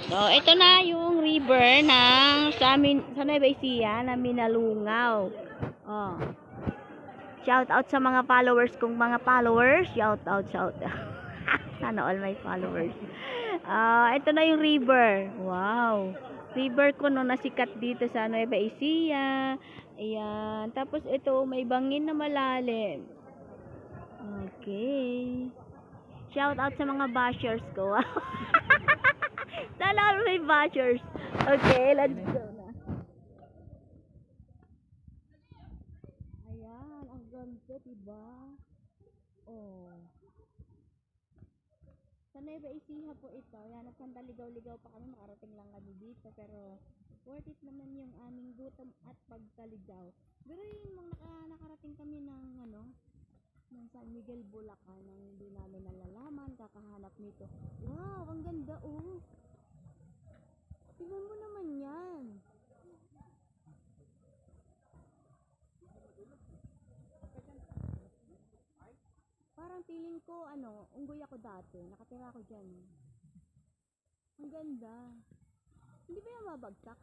So, ito na yung river ng sa amin, sa Nueva Ecija na Minalungaw. Oh. Shout out sa mga followers kong mga followers. Shout out, shout out. Sana all my followers. Ito na yung river. Wow. River ko no nasikat dito sa Nueva Ecija. Ayan. Tapos ito may bangin na malalim. Okay. Shout out sa mga bashers ko. Sana all my bashers. Okay, let's go na. Ayan, ang ganda, diba? Oh. Sa Nueva Ecija po ito. Ayan, nagpandaligaw-ligaw pa kami. Makarating lang kami dito. Pero, worth it naman yung aming gutom at pagkaligaw. Pero yung nakarating kami ng, ng San Miguel, Bulacan, nang hindi namin nalalaman, kakahanap nito. Wow, ang ganda, oh. Tingnan mo naman yan. Parang feeling ko, unggoy ako dati. Nakatira ako dyan. Ang ganda. Hindi ba yung mabagsak?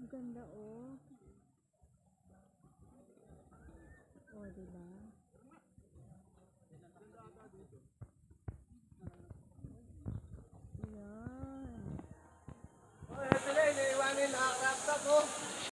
Ang ganda, oh.